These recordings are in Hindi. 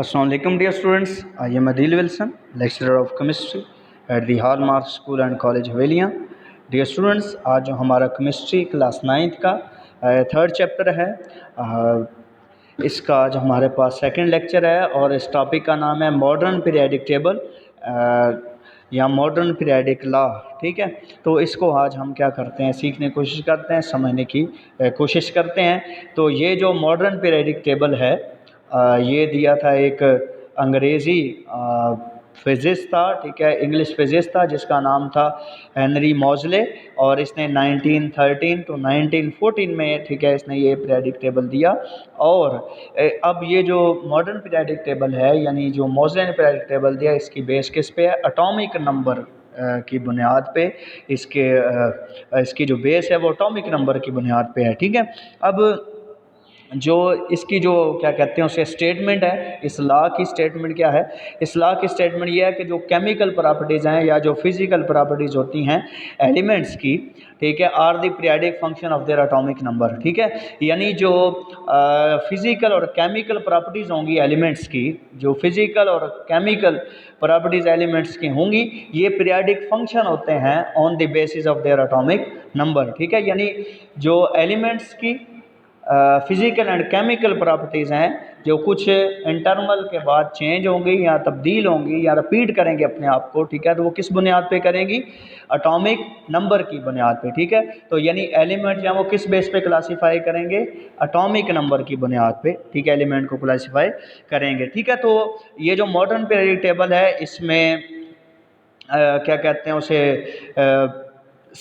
Assalamualaikum dear students, I am Adil Wilson, lecturer of chemistry at the Hallmark School and College Haveliya. Dear students, आज जो हमारा केमिस्ट्री क्लास 9th का थर्ड चैप्टर है, इसका आज हमारे पास सेकंड लेक्चर है और इस टॉपिक का नाम है मॉडर्न पीरियडिक टेबल या मॉडर्न पीरियडिक लॉ। ठीक है, तो इसको आज हम क्या करते हैं, सीखने की कोशिश करते हैं, समझने की कोशिश करते हैं। तो ये जो मॉडर्न पीरियडिक टेबल है ये दिया था एक अंग्रेज़ी फिज़िस्ट था, ठीक है, इंग्लिश फिज़िस्ट था जिसका नाम था हेनरी मॉज़ले, और इसने 1913 टू 1914 में, ठीक है, इसने ये पीरियडिक टेबल दिया। और अब ये जो मॉडर्न पीरियडिक टेबल है, यानी जो मॉज़ले ने पीरियडिक टेबल दिया, इसकी बेस किस पे है? एटॉमिक नंबर की बुनियाद पे इसकी जो बेस है वो एटॉमिक नंबर की बुनियाद पे है। ठीक है, अब जो इसकी जो क्या कहते हैं उसे स्टेटमेंट है, इस लॉ की स्टेटमेंट क्या है? इस लॉ की स्टेटमेंट ये है कि जो केमिकल प्रॉपर्टीज़ हैं या जो फिज़िकल प्रॉपर्टीज़ होती हैं एलिमेंट्स की, ठीक है, are the periodic function of their atomic number. ठीक है, यानी जो फिज़िकल और केमिकल प्रॉपर्टीज़ होंगी एलिमेंट्स की, जो फिज़िकल और केमिकल प्रॉपर्टीज़ एलिमेंट्स की होंगी, ये पीरियडिक फंक्शन होते हैं on the basis of their atomic number. ठीक है, यानी जो एलिमेंट्स की फिज़िकल एंड केमिकल प्रॉपर्टीज़ हैं जो कुछ इंटरवल के बाद चेंज होंगी या तब्दील होंगी या रिपीट करेंगे अपने आप को, ठीक है, तो वो किस बुनियाद पे करेंगी? एटॉमिक नंबर की बुनियाद पे। ठीक है, तो यानी एलिमेंट या वो किस बेस पे क्लासीफाई करेंगे? एटॉमिक नंबर की बुनियाद पे, ठीक है, एलिमेंट को क्लासीफाई करेंगे। ठीक है, तो ये जो मॉडर्न पीरियडिक टेबल है इसमें क्या कहते हैं उसे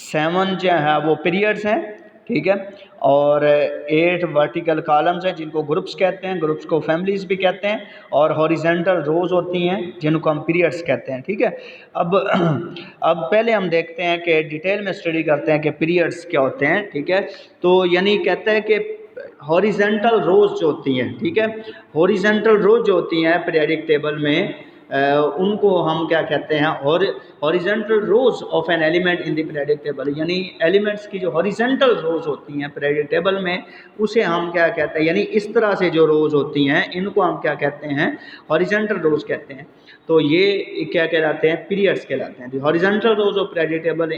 7 जो है वो पीरियड्स हैं, ठीक है, और 8 वर्टिकल कॉलम्स हैं जिनको ग्रुप्स कहते हैं, ग्रुप्स को फैमिलीज भी कहते हैं, और हॉरिजेंटल रोज होती हैं जिनको हम पीरियड्स कहते हैं। ठीक है, अब पहले हम देखते हैं कि डिटेल में स्टडी करते हैं कि पीरियड्स क्या होते हैं। ठीक है, तो यानी कहते हैं कि हॉरिजेंटल रोज जो होती हैं, ठीक है, हॉरिजेंटल रोज जो होती हैं पीरियडिक टेबल में उनको हम क्या कहते हैं? Horizontal rows of an element in the periodic table, यानी एलिमेंट्स की जो हॉरिजेंटल रोज होती हैं पीरियडिक टेबल में, उसे हम क्या कहते हैं? यानी इस तरह से जो रोज होती हैं इनको हम क्या कहते हैं? हॉरिजेंटल रोज कहते हैं। तो ये क्या कहलाते हैं? पीरियड्स कहलाते हैं। The horizontal rows of periodic table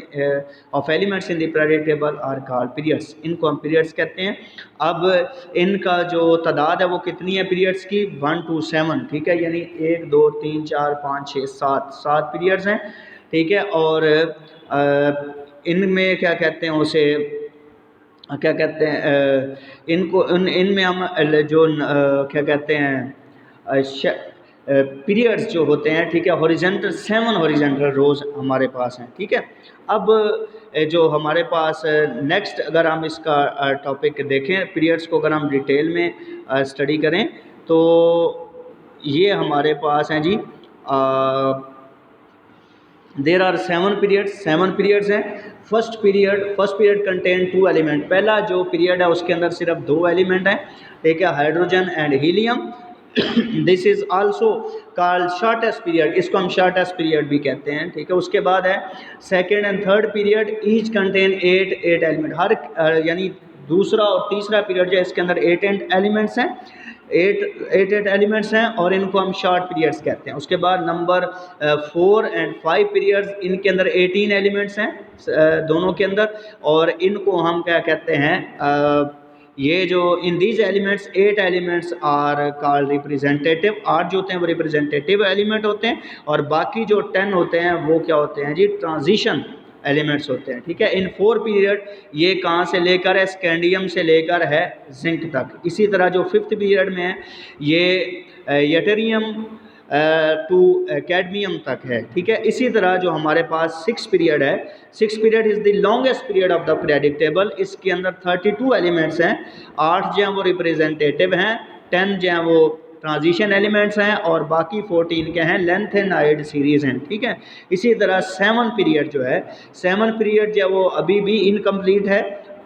of elements in the periodic table are called periods, इनको हम पीरियड्स कहते हैं। अब इनका जो तादाद है वो कितनी है पीरियड्स की? 1 to 7। ठीक है, यानी 1 2 3 4 5 6 7 पीरियड्स हैं। ठीक है, और इनमें क्या कहते हैं उसे, क्या कहते हैं इनको, इनमें हम जो क्या कहते हैं पीरियड्स जो होते हैं, ठीक है, हॉरिजेंटल 7 हॉरिजेंटल रोज हमारे पास हैं। ठीक है, अब जो हमारे पास नेक्स्ट अगर हम इसका टॉपिक देखें, पीरियड्स को अगर हम डिटेल में स्टडी करें तो ये हमारे पास हैं जी, देर आर 7 पीरियड्स हैं। First period contain 2 element. पहला जो पीरियड है उसके अंदर सिर्फ 2 एलिमेंट हैं, ठीक है, hydrogen and helium. This is also called shortest period, इसको हम शॉर्टेस्ट पीरियड भी कहते हैं। ठीक है, उसके बाद है second and third period, each contain 8 element. हर यानी दूसरा और तीसरा पीरियड जो है इसके अंदर 8 एलिमेंट्स हैं, 8 एलिमेंट्स हैं, और इनको हम शॉर्ट पीरियड्स कहते हैं। उसके बाद नंबर 4 एंड 5 पीरियड्स, इनके अंदर 18 एलिमेंट्स हैं दोनों के अंदर, और इनको हम क्या कहते हैं? ये जो in these elements 8 elements are called representative. 8 जो होते हैं वो रिप्रेजेंटेटिव एलिमेंट होते हैं, और बाकी जो 10 होते हैं वो क्या होते हैं जी? ट्रांजिशन एलिमेंट्स होते हैं। ठीक है, इन 4 पीरियड ये कहाँ से लेकर है? स्कैंडियम से लेकर है जिंक तक। इसी तरह जो 5th पीरियड में है ये यटेरियम टू कैडमियम तक है। ठीक है, इसी तरह जो हमारे पास 6 पीरियड है, 6 period is the longest period of the periodic table. इसके अंदर 32 एलिमेंट्स हैं, 8 जो हैं वो रिप्रेजेंटेटिव हैं, 10 जो हैं वो ट्रांजिशन एलिमेंट्स हैं, और बाकी 14 के हैं लेंथेनाइड सीरीज़ हैं। ठीक है, इसी तरह 7 पीरियड जो है, 7 पीरियड जो है वो अभी भी इनकम्प्लीट है।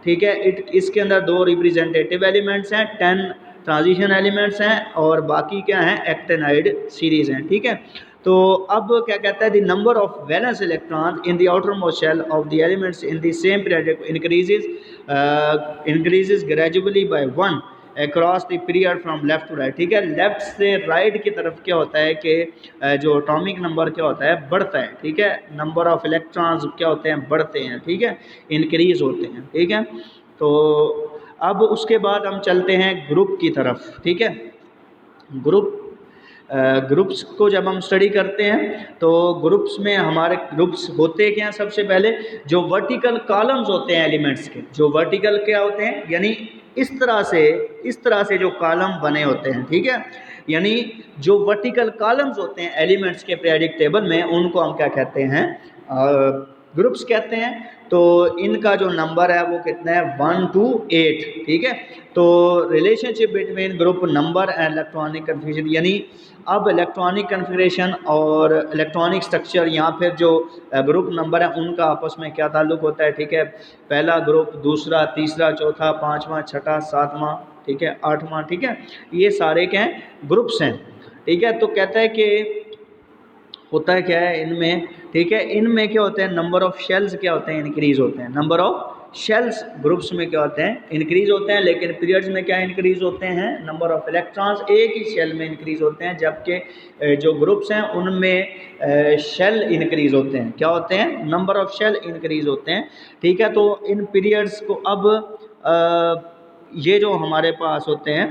ठीक है, इसके अंदर 2 रिप्रेजेंटेटिव एलिमेंट्स हैं, 10 ट्रांजिशन एलिमेंट्स हैं, और बाकी क्या हैं? एक्टेनाइड सीरीज़ हैं। ठीक है, तो अब क्या कहता है? The number of valence electron in the outermost shell of the elements in the same period increases gradually by 1 across the period from left to right, ठीक है। लेफ्ट से राइट की तरफ क्या होता है कि जो एटॉमिक नंबर क्या होता है, बढ़ता है, ठीक है। नंबर ऑफ इलेक्ट्रॉन्स क्या होते हैं, बढ़ते हैं, ठीक है, इंक्रीज होते हैं, ठीक है। तो अब उसके बाद हम चलते हैं ग्रुप की तरफ, ठीक है। ग्रुप्स को जब हम स्टडी करते हैं तो ग्रुप्स में हमारे ग्रुप्स होते क्या हैं, सबसे पहले जो वर्टिकल कॉलम्स होते हैं एलिमेंट्स के, जो वर्टिकल क्या होते हैं, यानी इस तरह से जो कॉलम बने होते हैं, ठीक है। यानी जो वर्टिकल कॉलम्स होते हैं एलिमेंट्स के पीरियोडिक टेबल में, उनको हम क्या कहते हैं, ग्रुप्स कहते हैं। तो इनका जो नंबर है वो कितना है, 1 to 8, ठीक है। तो relationship between group number and electronic configuration, यानी अब इलेक्ट्रॉनिक कन्फिगरेशन और इलेक्ट्रॉनिक स्ट्रक्चर या फिर जो ग्रुप नंबर है उनका आपस में क्या ताल्लुक होता है, ठीक है। पहला ग्रुप, दूसरा, तीसरा, चौथा, पाँचवा, छठा, सातवां, ठीक है, आठवां, ठीक है, ये सारे क्या हैं, ग्रुप्स हैं, ठीक है। तो कहता है कि होता है क्या है इनमें, ठीक है, इनमें क्या होते हैं, नंबर ऑफ शेल्स क्या होते हैं, इंक्रीज होते हैं। नंबर ऑफ शेल्स ग्रुप्स में क्या होते हैं, इंक्रीज होते हैं, लेकिन पीरियड्स में क्या इंक्रीज होते हैं, नंबर ऑफ इलेक्ट्रॉन्स एक ही शेल में इंक्रीज होते हैं, जबकि जो ग्रुप्स हैं उनमें शेल इंक्रीज होते हैं, क्या होते हैं, नंबर ऑफ शेल इंक्रीज होते हैं, ठीक है। तो इन पीरियड्स को अब ये जो हमारे पास होते हैं,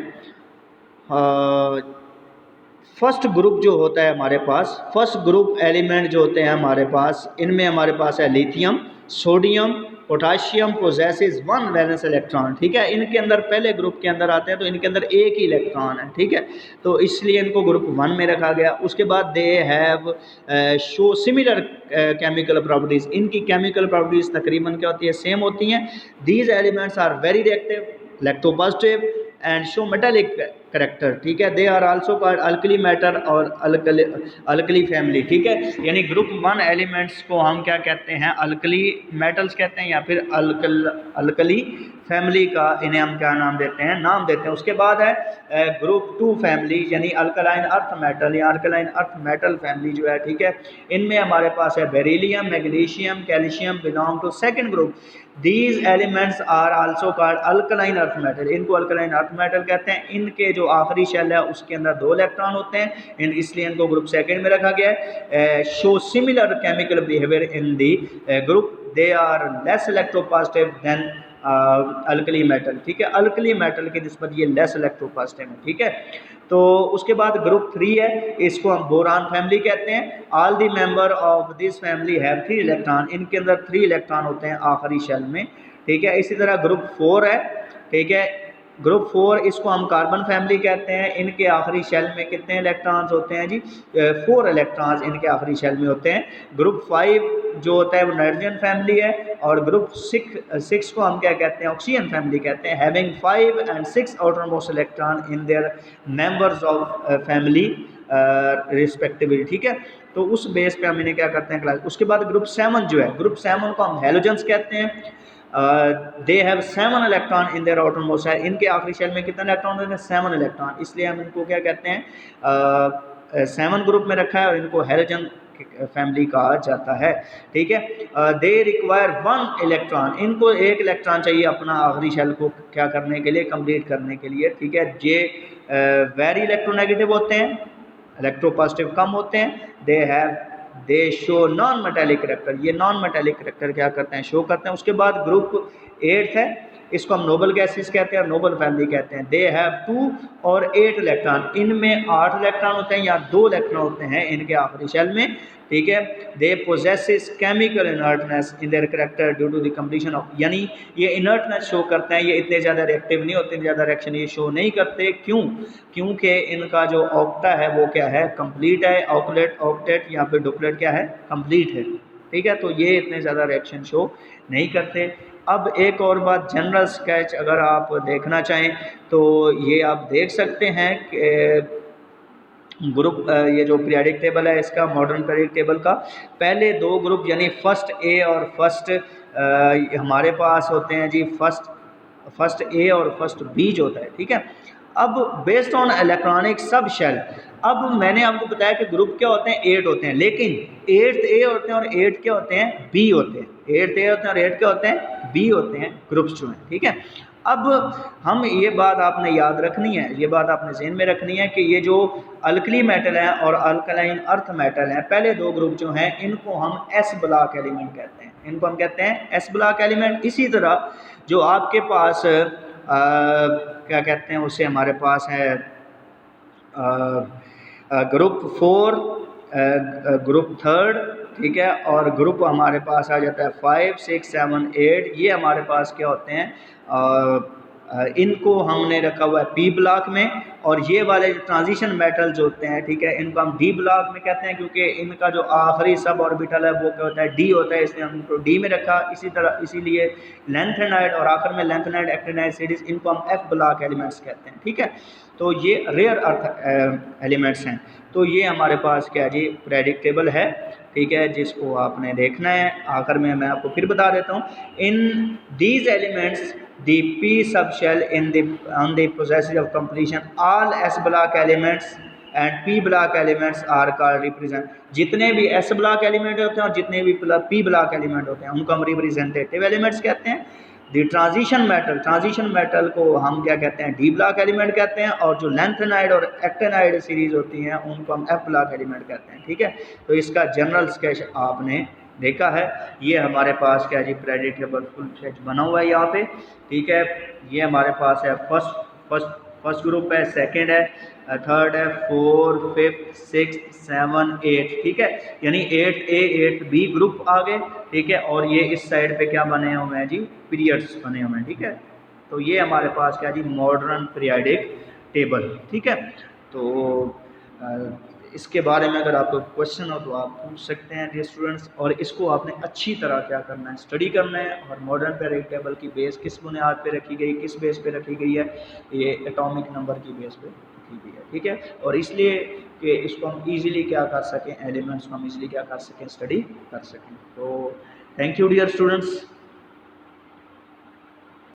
फर्स्ट ग्रुप जो होता है हमारे पास, फर्स्ट ग्रुप एलिमेंट जो होते हैं हमारे पास, इनमें हमारे पास है lithium, sodium, potassium possesses 1 valence electron, ठीक है। इनके अंदर पहले ग्रुप के अंदर आते हैं तो इनके अंदर एक ही इलेक्ट्रॉन है, ठीक है, तो इसलिए इनको ग्रुप 1 में रखा गया। उसके बाद they have show similar chemical properties, इनकी केमिकल प्रॉपर्टीज़ तकरीबन क्या होती है, सेम होती हैं। These elements are very reactive, electropositive and show metallic character, ठीक है। They are also called alkali matter और अल्कली फैमिली, ठीक है। यानी ग्रुप 1 एलिमेंट्स को हम क्या कहते हैं, अल्कली मेटल्स कहते हैं या फिर अल्कली फैमिली का इन्हें हम क्या नाम देते हैं, नाम देते हैं। उसके बाद है ग्रुप 2 फैमिली, यानी अल्कलाइन अर्थ मेटल या अल्कलाइन अर्थ मेटल फैमिली जो है, ठीक है। इनमें हमारे पास है beryllium, magnesium, calcium belong to second group. These elements are also called alkaline earth metal, इनको अल्कलाइन अर्थ मेटल कहते हैं। इनके जो आखिरी शेल है उसके अंदर 2 इलेक्ट्रॉन होते हैं, इसलिए इनको ग्रुप सेकंड में रखा गया है। Show similar chemical behaviour in the group, they are less electropositive than alkali metal, ठीक है। अल्कली मेटल की निस्बत ये लेस इलेक्ट्रोपॉजिटिव है, ठीक है। तो उसके बाद ग्रुप 3 है, इसको हम बोरान फैमिली कहते हैं। All the member of this family have 3 electron, इनके अंदर 3 इलेक्ट्रॉन होते हैं आखिरी शेल में, ठीक है। इसी तरह ग्रुप 4 है, ठीक है। ग्रुप 4 इसको हम कार्बन फैमिली कहते हैं। इनके आखिरी शेल में कितने इलेक्ट्रॉन्स होते हैं जी, 4 इलेक्ट्रॉन्स इनके आखिरी शेल में होते हैं। ग्रुप 5 जो होता है वो नाइट्रोजन फैमिली है, और ग्रुप 6 को हम क्या कहते हैं, ऑक्सीजन फैमिली कहते हैं, having 5 and 6 outermost electron in there members of family respectively, ठीक है। तो उस बेस पे हम इन्हें क्या करते हैं क्लास। उसके बाद ग्रुप 7 जो है, ग्रुप 7 को हम हेलोजेंस कहते हैं। They have 7 electron in their outermost shell, इनके आखिरी शेल में कितने इलेक्ट्रॉन होते हैं, 7 इलेक्ट्रॉन, इसलिए हम इनको क्या कहते हैं, 7 ग्रुप में रखा है और इनको हेलोजन फैमिली कहा जाता है, ठीक है। दे रिक्वायर 1 इलेक्ट्रॉन, इनको 1 इलेक्ट्रॉन चाहिए अपना आखिरी शेल को क्या करने के लिए, कंप्लीट करने के लिए, ठीक है। जे वेरी इलेक्ट्रोनेगेटिव होते हैं, इलेक्ट्रोपॉजिटिव कम होते हैं। दे शो नॉन मेटेलिक करेक्टर, ये नॉन मेटेलिक करेक्टर क्या करते हैं, शो करते हैं। उसके बाद ग्रुप 8 है, इसको हम नोबल गैसेस कहते हैं और नोबल फैमिली कहते हैं। दे हैव 2 और 8 इलेक्ट्रॉन, इनमें 8 इलेक्ट्रॉन होते हैं या 2 इलेक्ट्रॉन होते हैं इनके आखिरी शेल में, ठीक है। They possesses chemical inertness in their character due to the completion of, यानी ये इनर्टनेस शो करते हैं, ये इतने ज़्यादा रिएक्टिव नहीं होते, ज़्यादा रिएक्शन ये शो नहीं करते। क्यों, क्योंकि इनका जो ऑक्टा है वो क्या है, कंप्लीट है। ऑक्टेट या फिर डुप्लेट क्या है, कंप्लीट है, ठीक है। तो ये इतने ज़्यादा रिएक्शन शो नहीं करते। अब एक और बात, जनरल स्केच अगर आप देखना चाहें तो ये आप देख सकते हैं कि ग्रुप ये जो पीरियोडिक टेबल है इसका, मॉडर्न पीरियोडिक टेबल का, पहले 2 ग्रुप यानी फर्स्ट ए और फर्स्ट हमारे पास होते हैं जी, फर्स्ट ए और फर्स्ट बी जो होता है, ठीक है। अब based on electronic subshell, अब मैंने आपको बताया कि ग्रुप क्या होते हैं, 8 होते हैं, लेकिन 8th ए होते हैं और 8 क्या होते हैं, बी होते हैं। 8th ए होते हैं और 8 क्या होते हैं, बी होते हैं, ग्रुप्स जो हैं, ठीक है। अब हम ये बात आपने याद रखनी है, ये बात आपने ज़हन में रखनी है कि ये जो अल्कली मेटल हैं और अल्कलाइन अर्थ मेटल हैं, पहले दो ग्रुप जो हैं इनको हम एस ब्लॉक एलिमेंट कहते हैं, इनको हम कहते हैं एस ब्लॉक एलिमेंट। इसी तरह जो आपके पास क्या कहते हैं उसे, हमारे पास है ग्रुप 4, ग्रुप 3, ठीक है, और ग्रुप हमारे पास आ जाता है 5, 6, 7, 8। ये हमारे पास क्या होते हैं, इनको हमने रखा हुआ है पी ब्लॉक में, और ये वाले ट्रांजिशन मेटल जो होते हैं, ठीक है, इनको हम डी ब्लॉक में कहते हैं, क्योंकि इनका जो आखिरी सब ऑर्बिटल है वो क्या होता है, डी होता है, इसलिए हम इनको डी में रखा। इसी तरह इसीलिए लेंथेनाइड और आखिर में लेंथेनाइड एक्टिनाइड सीरीज, इनको हम एफ ब्लॉक एलिमेंट्स कहते हैं, ठीक है। तो ये रेयर अर्थ एलिमेंट्स हैं। तो ये हमारे पास क्या जी प्रेडिक्टेबल है, ठीक है, जिसको आपने देखना है। आखिर में मैं आपको फिर बता देता हूँ, इन these elements the p subshell in the on the process of completion all s block elements and p block elements are called represent। जितने भी s block एलिमेंट होते हैं और जितने भी p block एलिमेंट होते हैं उनको हम रिप्रेजेंटेटिव एलिमेंट्स कहते हैं। द ट्रांजिशन मेटल को हम क्या कहते हैं, डी ब्लॉक एलिमेंट कहते हैं, और जो लेंथेनाइड और एक्टिनाइड सीरीज होती हैं उनको हम एफ ब्लॉक एलिमेंट कहते हैं, ठीक है। तो इसका जनरल स्केच आपने देखा है। ये हमारे पास क्या जी प्रेडिक्टेबल फुल स्केच बना हुआ है यहाँ पे, ठीक है। ये हमारे पास है फर्स्ट ग्रुप है, सेकंड है, थर्ड है, 4, 5, 6, 7, 8, ठीक है, यानी 8A 8B ग्रुप आ गए, ठीक है। और ये इस साइड पे क्या बने हुए हैं जी, पीरियड्स बने हुए हैं, ठीक है। तो ये हमारे पास क्या जी मॉडर्न पीरियडिक टेबल, ठीक है। तो इसके बारे में अगर आपको क्वेश्चन हो तो आप पूछ सकते हैं डियर स्टूडेंट्स, और इसको आपने अच्छी तरह क्या करना है, स्टडी करना है। और मॉडर्न पीरियडिक टेबल की बेस किस बुनियाद पे रखी गई, किस बेस पे रखी गई है, ये एटॉमिक नंबर की बेस पे रखी गई है, ठीक है। और इसलिए कि इसको हम ईजिली क्या कर सकें, एलिमेंट्स को हम ईजिली क्या कर सकें, स्टडी कर सकें। तो थैंक यू डियर स्टूडेंट्स।